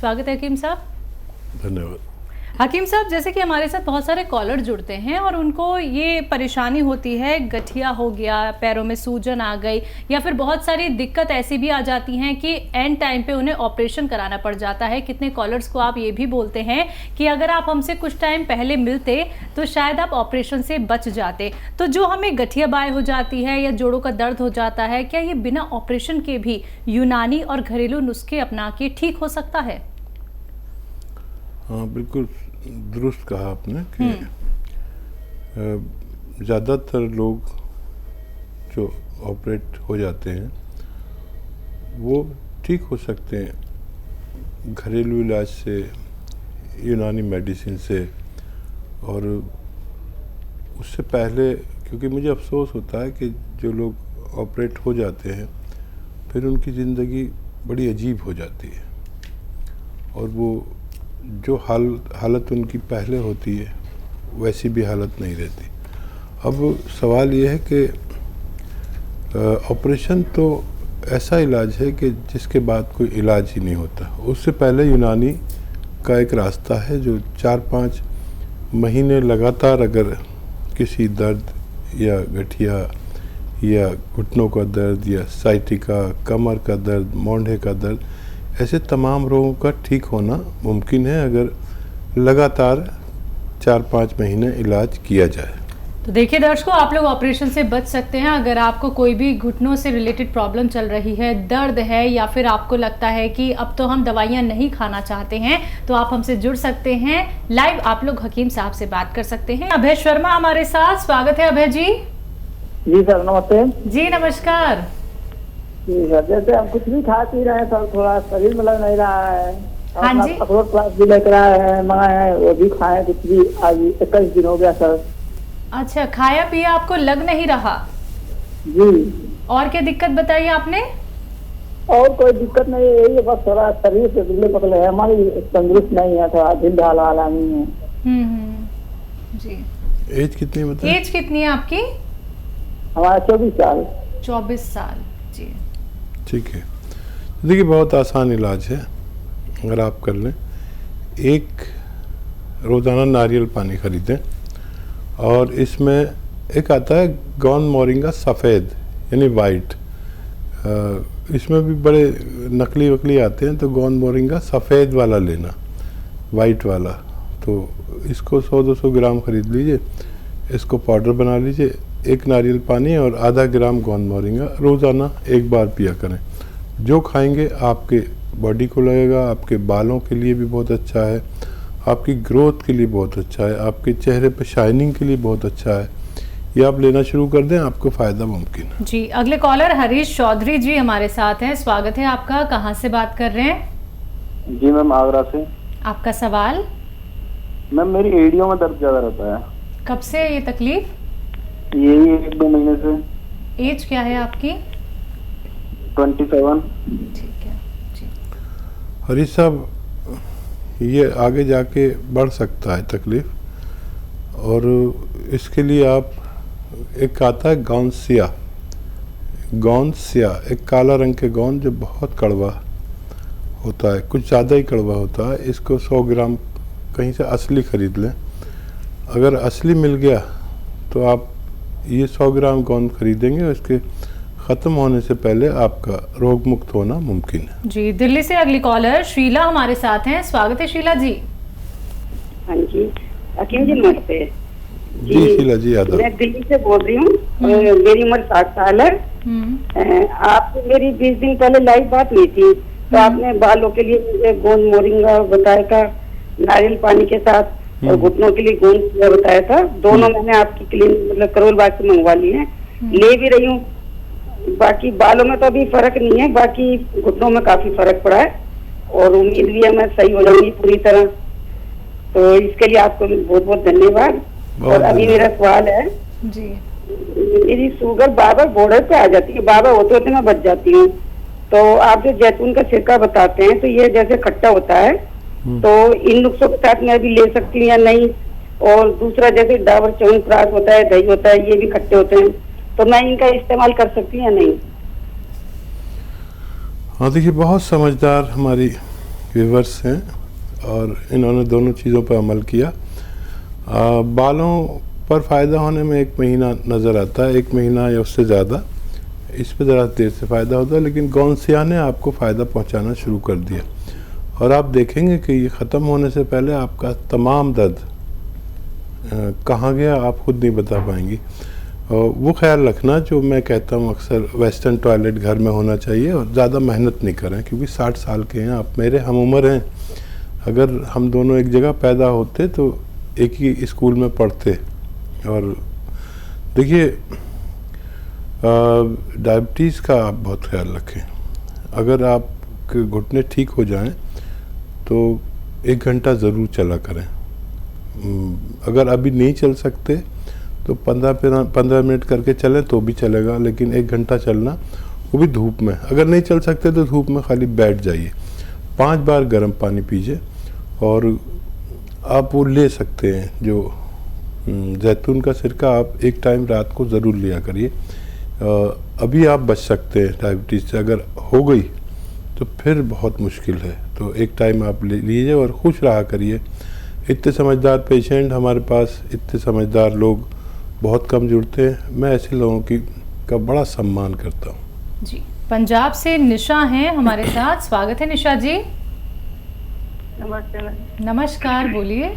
स्वागत है हकीम साहब। धन्यवाद। हकीम साहब, जैसे कि हमारे साथ बहुत सारे कॉलर जुड़ते हैं और उनको ये परेशानी होती है, गठिया हो गया, पैरों में सूजन आ गई, या फिर बहुत सारी दिक्कत ऐसी भी आ जाती हैं कि एंड टाइम पे उन्हें ऑपरेशन कराना पड़ जाता है। कितने कॉलर्स को आप ये भी बोलते हैं कि अगर आप हमसे कुछ टाइम पहले मिलते तो शायद आप ऑपरेशन से बच जाते। तो जो हमें गठिया बाय हो जाती है या जोड़ों का दर्द हो जाता है, क्या ये बिना ऑपरेशन के भी यूनानी और घरेलू नुस्खे अपना के ठीक हो सकता है? हाँ, बिल्कुल दुरुस्त कहा आपने कि ज़्यादातर लोग जो ऑपरेट हो जाते हैं वो ठीक हो सकते हैं घरेलू इलाज से, यूनानी मेडिसिन से। और उससे पहले, क्योंकि मुझे अफसोस होता है कि जो लोग ऑपरेट हो जाते हैं फिर उनकी ज़िंदगी बड़ी अजीब हो जाती है और वो जो हालत उनकी पहले होती है वैसी भी हालत नहीं रहती। अब सवाल ये है कि ऑपरेशन तो ऐसा इलाज है कि जिसके बाद कोई इलाज ही नहीं होता। उससे पहले यूनानी का एक रास्ता है जो 4-5 महीने लगातार अगर किसी दर्द या गठिया या घुटनों का दर्द या साइटिका, कमर का दर्द, मोंढे का दर्द, ऐसे तमाम रोगों का ठीक होना मुमकिन है अगर लगातार 4-5 महीने इलाज किया जाए। तो देखिए दर्शकों, आप लोग ऑपरेशन से बच सकते हैं। अगर आपको कोई भी घुटनों से रिलेटेड प्रॉब्लम चल रही है, दर्द है, या फिर आपको लगता है कि अब तो हम दवाइयां नहीं खाना चाहते हैं, तो आप हमसे जुड़ सकते हैं। लाइव आप लोग हकीम साहब से बात कर सकते हैं। अभय शर्मा हमारे साथ, स्वागत है अभय जी। जी सर, नमस्ते जी नमस्कार। जी सर, जैसे हम कुछ भी खा पी रहे हैं सर, थोड़ा शरीर में लग नहीं रहा है। हाँ जी। अखरोट प्लास भी लेकर आए हैं, मंगाए हैं, वो भी खाए, कुछ भी आज 21 दिन हो गया सर। अच्छा, खाया पिया आपको लग नहीं रहा? जी। और क्या दिक्कत बताइए आपने? और कोई दिक्कत नहीं है, यही है बस थोड़ा शरीर से दुबले पतले है, हमारी तंदुरुस्त नहीं है, थोड़ा ढील ढाल वाला नहीं है। जी। एज कितनी बताइए? एज कितनी है आपकी? हमारा 24 साल। 24 साल। जी ठीक है। देखिए, बहुत आसान इलाज है अगर आप कर लें। एक रोज़ाना नारियल पानी खरीदें और इसमें एक आता है गौन मोरिंगा सफ़ेद यानी वाइट, इसमें भी बड़े नकली वकली आते हैं, तो गौन मोरिंगा सफ़ेद वाला लेना, वाइट वाला। तो इसको 100-200 ग्राम खरीद लीजिए, इसको पाउडर बना लीजिए, एक नारियल पानी और आधा ग्राम गौन मोरिंगा रोज़ाना एक बार पिया करें। जो खाएंगे आपके बॉडी को लगेगा, आपके बालों के लिए भी बहुत अच्छा है, आपकी ग्रोथ के लिए बहुत अच्छा है, आपके चेहरे पे शाइनिंग के लिए बहुत अच्छा है। ये आप लेना शुरू कर दें, आपको फ़ायदा मुमकिन है। जी। अगले कॉलर हरीश चौधरी जी हमारे साथ हैं, स्वागत है आपका। कहाँ से बात कर रहे हैं? जी मैम, आगरा से। आपका सवाल? मैम, मेरी एड़ियों में दर्द ज़्यादा रहता है। कब से ये तकलीफ? यही 1-2 महीने से। एज क्या है आपकी? 27। ठीक है जी। हरीश साहब, ये आगे जाके बढ़ सकता है तकलीफ़, और इसके लिए आप, एक आता है गौनसिया, एक काला रंग के गोंद जो बहुत कड़वा होता है, कुछ ज़्यादा ही कड़वा होता है। इसको 100 ग्राम कहीं से असली ख़रीद लें। अगर असली मिल गया तो आप ये 100 ग्राम गोंद खरीदेंगे और इसके ख़त्म होने से पहले आपका रोग मुक्त होना मुमकिन है। जी। दिल्ली से अगली कॉलर शीला हमारे साथ हैं, स्वागत है शीला जी। हाँ जी, हकीम जी नमस्ते। जी शीला जी, याद मैं दिल्ली से बोल रही हूँ, मेरी उम्र 60 साल है। आपसे मेरी 20 दिन पहले लाइव बात हुई थी, तो आपने बालों के लिए मुझे गोंद मोरिंगा बताया था, नारियल पानी के साथ, और घुटनों के लिए गोंद बताया था। दोनों मैंने आपकी क्लिनिक मतलब करोल बाग से मंगवा लिए हैं, ले भी रही हूँ। बाकी बालों में तो अभी फर्क नहीं है, बाकी घुटनों में काफी फर्क पड़ा है और उम्मीद भी है मैं सही हो जाऊंगी पूरी तरह। तो इसके लिए आपको बहुत बहुत धन्यवाद। और अभी मेरा सवाल है जी, मेरी शुगर बार-बार बॉर्डर पे आ जाती है, बार-बार होते होते मैं बच जाती हूँ। तो आप जो जैतून का सिरका बताते हैं, तो ये जैसे खट्टा होता है, तो इन नुस्खों के साथ मैं भी ले सकती हूँ या नहीं? और दूसरा, जैसे डाबर च्यवनप्राश होता है, दही होता है, ये भी खट्टे होते हैं, तो मैं इनका इस्तेमाल कर सकती हूँ या नहीं? हाँ देखिए, बहुत समझदार हमारी व्यूवर्स हैं और इन्होंने दोनों चीज़ों पर अमल किया। बालों पर फ़ायदा होने में 1 महीना नज़र आता है, 1 महीना या उससे ज़्यादा। इस पे ज़रा देर से फ़ायदा होता है, लेकिन गौनसिया ने आपको फ़ायदा पहुंचाना शुरू कर दिया और आप देखेंगे कि ये ख़त्म होने से पहले आपका तमाम दर्द कहाँ गया आप खुद नहीं बता पाएंगी। वो ख्याल रखना जो मैं कहता हूँ अक्सर, वेस्टर्न टॉयलेट घर में होना चाहिए और ज़्यादा मेहनत नहीं करें, क्योंकि 60 साल के हैं आप, मेरे हम उम्र हैं। अगर हम दोनों एक जगह पैदा होते तो एक ही स्कूल में पढ़ते। और देखिए, डायबिटीज़ का आप बहुत ख्याल रखें। अगर आपके घुटने ठीक हो जाएं तो 1 घंटा ज़रूर चला करें। अगर अभी नहीं चल सकते तो 15 मिनट करके चलें तो भी चलेगा, लेकिन 1 घंटा चलना, वो भी धूप में। अगर नहीं चल सकते तो धूप में खाली बैठ जाइए। 5 बार गर्म पानी पीजिए और आप वो ले सकते हैं जो जैतून का सिरका, आप एक टाइम रात को ज़रूर लिया करिए। अभी आप बच सकते हैं डायबिटीज़ से। अगर हो गई तो फिर बहुत मुश्किल है, तो एक टाइम आप ले लीजिए और खुश रहा करिए। इतने समझदार पेशेंट हमारे पास, इतने समझदार लोग बहुत कम जुड़ते हैं। मैं ऐसे लोगों का बड़ा सम्मान करता हूँ। जी, पंजाब से निशा हैं हमारे साथ, स्वागत है निशा जी। नमस्ते। नमस्कार, बोलिए।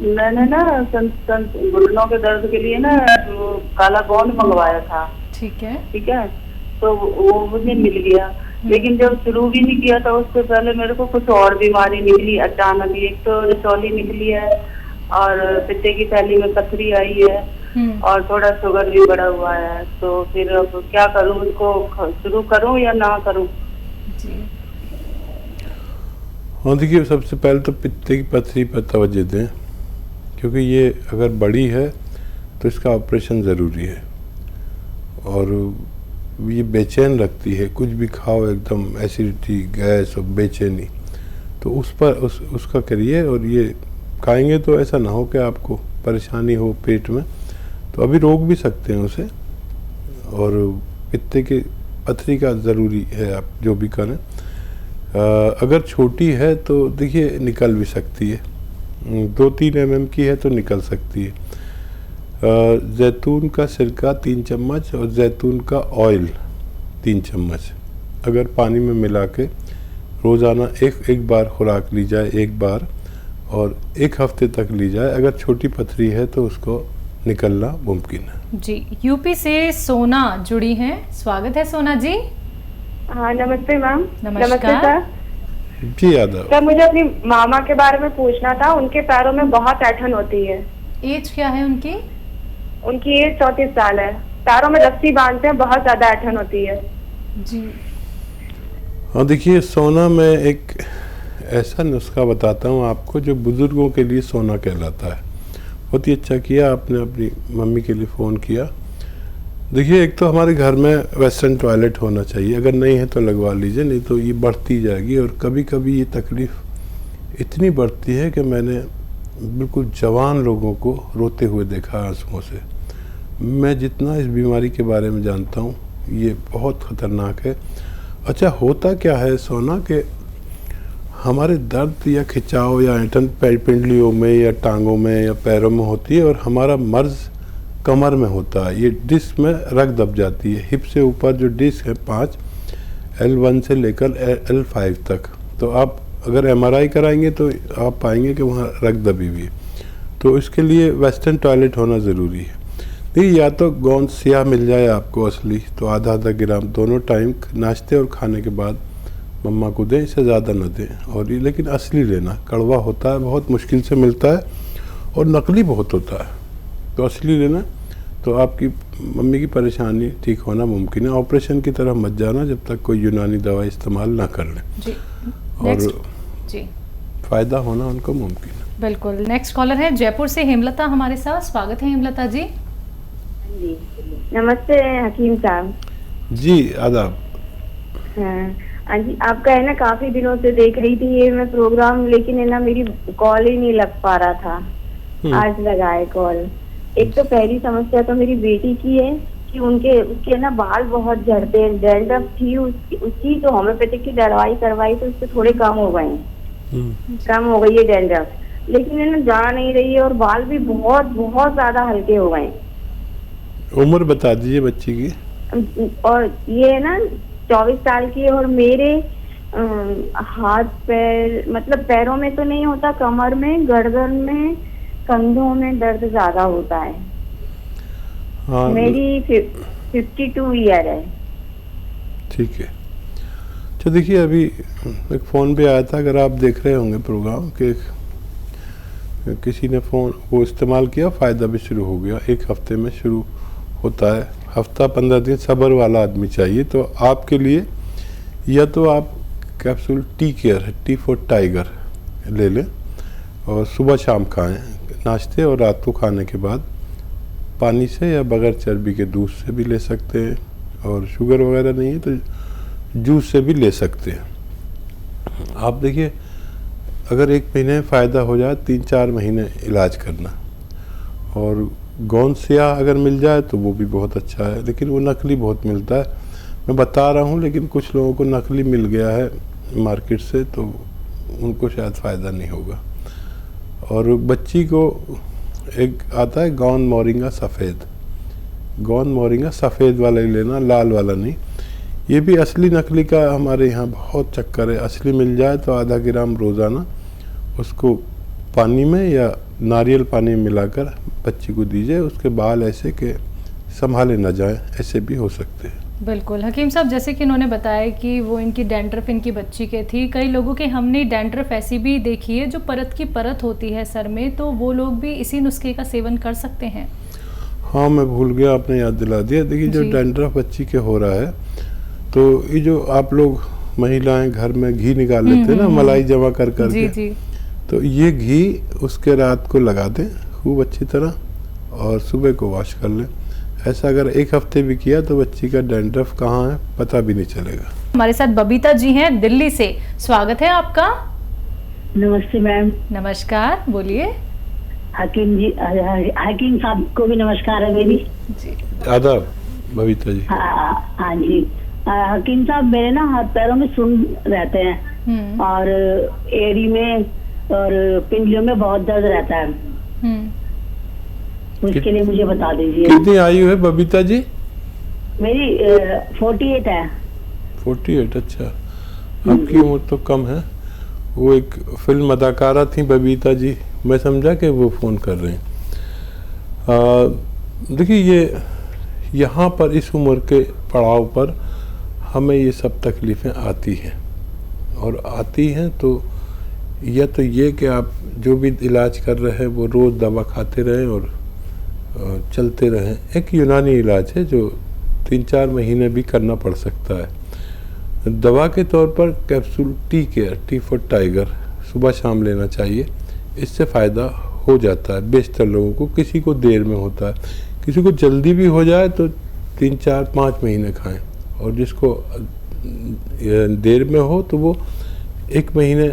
मैंने ना घुटनों के दर्द के लिए ना काला गोंद मंगवाया था। ठीक है। तो वो मुझे मिल गया, लेकिन जब शुरू भी नहीं किया था उससे पहले मेरे को कुछ और बीमारी निकली अचानक। एक तो रसौली निकली है और पित्ते की थैली में पथरी आई है और थोड़ा शुगर भी बढ़ा हुआ है। तो फिर अब क्या करूं, उसको शुरू करूं या ना करूं? जी, हाँ, देखिए, सबसे पहले तो पित्ते की पथरी पर तवज्जो दें, क्योंकि ये अगर बड़ी है तो इसका ऑपरेशन ज़रूरी है और ये बेचैन रखती है। कुछ भी खाओ एकदम एसिडिटी, गैस और बेचैनी, तो उसका करिए। और ये खाएंगे तो ऐसा ना हो कि आपको परेशानी हो पेट में, तो अभी रोक भी सकते हैं उसे। और पित्ते की पथरी का ज़रूरी है आप जो भी करें। अगर छोटी है तो देखिए निकल भी सकती है, 2-3 mm की है तो निकल सकती है। जैतून का सिरका 3 चम्मच और जैतून का ऑयल 3 चम्मच अगर पानी में मिला के रोज़ाना एक बार खुराक ली जाए, 1 बार, और 1 हफ्ते तक ली जाए। अगर छोटी पथरी है तो उसको निकलना मुमकिन है। जी, यूपी से सोना जुड़ी हैं, स्वागत है सोना जी। हाँ, नमस्ते मैम। नमस्कार सर। जी, यादव सर, मुझे अपनी मामा के बारे में पूछना था। उनके पैरों में बहुत ऐंठन होती है। एज क्या है उनकी? उनकी एज 34 साल है। पैरों में रस्सी बांधते हैं, बहुत ज्यादा ऐंठन होती है। जी, हाँ, देखिए, सोना में एक ऐसा नुस्खा बताता हूँ आपको जो बुज़ुर्गों के लिए सोना कहलाता है। बहुत ही अच्छा किया आपने, अपनी मम्मी के लिए फ़ोन किया। देखिए, एक तो हमारे घर में वेस्टर्न टॉयलेट होना चाहिए, अगर नहीं है तो लगवा लीजिए, नहीं तो ये बढ़ती जाएगी। और कभी कभी ये तकलीफ़ इतनी बढ़ती है कि मैंने बिल्कुल जवान लोगों को रोते हुए देखा आंसुओं से। मैं जितना इस बीमारी के बारे में जानता हूँ, ये बहुत ख़तरनाक है। अच्छा, होता क्या है सोना के हमारे दर्द या खिंचाव या ऐंठन पिंडलियों में या टांगों में या पैरों में होती है, और हमारा मर्ज़ कमर में होता है। ये डिस्क में रग दब जाती है। हिप से ऊपर जो डिस्क है 5, L1 से लेकर L5 तक, तो आप अगर MRI कराएंगे तो आप पाएंगे कि वहाँ रग दबी हुई है। तो इसके लिए वेस्टर्न टॉयलेट होना ज़रूरी है। देखिए, या तो गोंद सिया मिल जाए आपको असली, तो आधा ग्राम दोनों टाइम नाश्ते और खाने के बाद मम्मा को दें, इससे ज़्यादा न दें। और ये लेकिन असली लेना, कड़वा होता है, बहुत मुश्किल से मिलता है और नकली बहुत होता है, तो असली लेना। तो आपकी मम्मी की परेशानी ठीक होना मुमकिन है। ऑपरेशन की तरफ मत जाना जब तक कोई यूनानी दवा इस्तेमाल ना कर लें। जी, और जी, फ़ायदा होना उनको मुमकिन है। बिल्कुल। नेक्स्ट कॉलर है जयपुर से हेमलता हमारे साथ, स्वागत है हेमलता जी। जी, नमस्ते हकीम साहब। जी, आदाब। हाँ जी, आपका है ना काफी दिनों से देख रही थी ये मैं प्रोग्राम, लेकिन है ना मेरी कॉल ही नहीं लग पा रहा था। आज लगाए कॉल। एक तो पहली समस्या तो मेरी बेटी की है कि उसके ना बाल बहुत झड़ते हैं, डैंड्रफ थी उसकी तो होम्योपैथिक की दवाई करवाई तो उससे थोड़े कम हो गए हैं, कम हो गई है डैंड्रफ, लेकिन है ना जा नहीं रही है और बाल भी बहुत बहुत ज्यादा हल्के हो गए हैं। उम्र बता दीजिए बच्ची की। और ये है ना 24 साल की है और मेरे हाथ पैर मतलब पैरों में तो नहीं होता, कमर में, गर्दन में, कंधों में दर्द ज्यादा होता है। हाँ, मेरी 52 ईयर है। ठीक है। तो देखिए अभी एक फ़ोन पे आया था, अगर आप देख रहे होंगे प्रोग्राम के किसी ने फ़ोन वो इस्तेमाल किया, फ़ायदा भी शुरू हो गया। 1 हफ्ते में शुरू होता है, हफ्ता 15 दिन सब्र वाला आदमी चाहिए। तो आपके लिए या तो आप capsule tea care, T for tiger ले लें और सुबह शाम खाएं नाश्ते, और रात को खाने के बाद पानी से या बगैर चर्बी के दूध से भी ले सकते हैं, और शुगर वगैरह नहीं है तो जूस से भी ले सकते हैं। आप देखिए अगर 1 महीने में फ़ायदा हो जाए, 3-4 महीने इलाज करना, और गोंदसिया अगर मिल जाए तो वो भी बहुत अच्छा है, लेकिन वो नकली बहुत मिलता है। मैं बता रहा हूँ, लेकिन कुछ लोगों को नकली मिल गया है मार्केट से, तो उनको शायद फ़ायदा नहीं होगा। और बच्ची को एक आता है गौन मोरिंगा सफ़ेद, गौन मोरिंगा सफ़ेद वाला ही लेना, लाल वाला नहीं। ये भी असली नकली का हमारे यहाँ बहुत चक्कर है। असली मिल जाए तो आधा ग्राम रोज़ाना उसको पानी में या नारियल पानी में मिलाकर बच्ची को दीजिए। उसके बाल ऐसे कि संभाले ना जाए, ऐसे भी हो सकते हैं। बिल्कुल हकीम साहब, जैसे कि इन्होंने बताया कि वो इनकी डैंड्रफ इनकी बच्ची के थी। कई लोगों के हमने डैंड्रफ ऐसी भी देखी है जो परत की परत होती है सर में, तो वो लोग भी इसी नुस्खे का सेवन कर सकते हैं। हाँ, मैं भूल गया, आपने याद दिला दिया। देखिए जो डैंड्रफ बच्ची के हो रहा है, तो ये जो आप लोग महिलाएं घर में घी निकाल लेते हैं ना, मलाई जमा कर जी, के, जी। तो ये घी उसके रात को लगा दें खूब अच्छी तरह, और सुबह को वॉश कर लें। ऐसा अगर 1 हफ्ते भी किया तो बच्ची का डैंड्रफ कहाँ है पता भी नहीं चलेगा। हमारे साथ बबीता जी हैं दिल्ली से, स्वागत है आपका। नमस्ते मैम। नमस्कार, बोलिए। हकीम जी, हकीम साहब को भी नमस्कार है मेरी। जी आदाब बबीता जी। हाँ जी, हकीम साहब मेरे ना हाथ पैरों में सुन रहते हैं और एड़ी में और पिंजलियों में बहुत दर्द रहता है। उसके लिए मुझे बता दीजिए। कितनी आयु है बबीता जी? मेरी 48 है। 48, अच्छा। आपकी उम्र तो कम है। वो एक फिल्म अदाकारा थी बबीता जी, मैं समझा कि वो फ़ोन कर रहे हैं। देखिए ये यहाँ पर इस उम्र के पड़ाव पर हमें ये सब तकलीफ़ें आती हैं, और आती हैं तो या तो ये कि आप जो भी इलाज कर रहे हैं वो रोज़ दवा खाते रहें और चलते रहें। एक यूनानी इलाज है जो 3-4 महीने भी करना पड़ सकता है। दवा के तौर पर capsule tea care, T for tiger सुबह शाम लेना चाहिए। इससे फ़ायदा हो जाता है बेशतर लोगों को। किसी को देर में होता है, किसी को जल्दी भी हो जाए तो 3-4-5 महीने खाएं, और जिसको देर में हो तो वो 1 महीने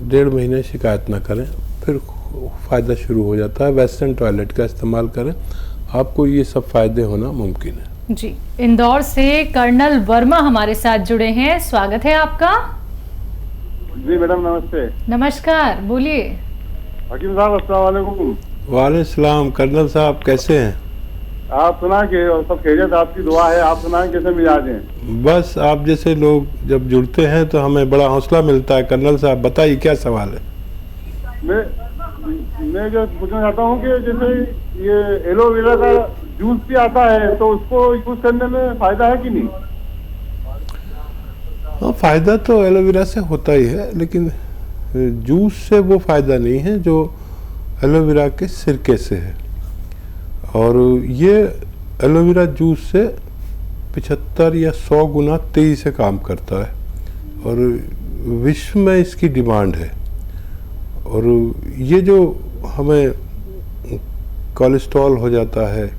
1.5 महीने शिकायत ना करें, फिर फ़ायदा शुरू हो जाता है। वेस्टर्न टॉयलेट का इस्तेमाल करें, आपको ये सब फ़ायदे होना मुमकिन है। जी, इंदौर से कर्नल वर्मा हमारे साथ जुड़े हैं, स्वागत है आपका। जी मैडम नमस्ते। नमस्कार, बोलिए। हकीम साहब अस्सलाम वालेकुम। वालेकुम सलाम। कर्नल साहब कैसे हैं? आप सुना के सब खैरियत, आपकी दुआ है। आप सुनाएं कैसे मिजाज हैं? बस आप जैसे लोग जब जुड़ते हैं तो हमें बड़ा हौसला मिलता है। कर्नल साहब बताइए क्या सवाल है? मैं जो पूछना चाहता हूँ कि जैसे ये एलोवेरा का जूस भी आता है, तो उसको यूज करने में फायदा है कि नहीं? हाँ, फायदा तो एलोवेरा से होता ही है, लेकिन जूस से वो फायदा नहीं है जो एलोवेरा के सिरके से है। और ये एलोवेरा जूस से 75 या 100 गुना तेज़ी से काम करता है, और विश्व में इसकी डिमांड है। और ये जो हमें कोलेस्ट्रॉल हो जाता है,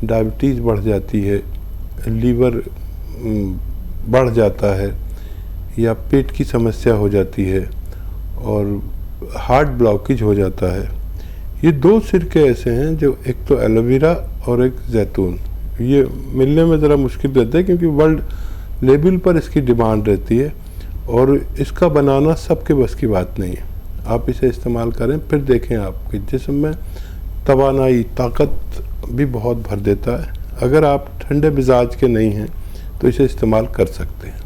डायबिटीज़ बढ़ जाती है, लीवर बढ़ जाता है, या पेट की समस्या हो जाती है, और हार्ट ब्लॉकेज हो जाता है, ये 2 सिरके ऐसे हैं जो एक तो एलोवेरा और एक जैतून, ये मिलने में ज़रा मुश्किल रहता है क्योंकि वर्ल्ड लेवल पर इसकी डिमांड रहती है और इसका बनाना सबके बस की बात नहीं है। आप इसे इस्तेमाल करें, फिर देखें आपके जिस्म में तवानाई, ताकत भी बहुत भर देता है। अगर आप ठंडे मिजाज के नहीं हैं तो इसे इस्तेमाल कर सकते हैं।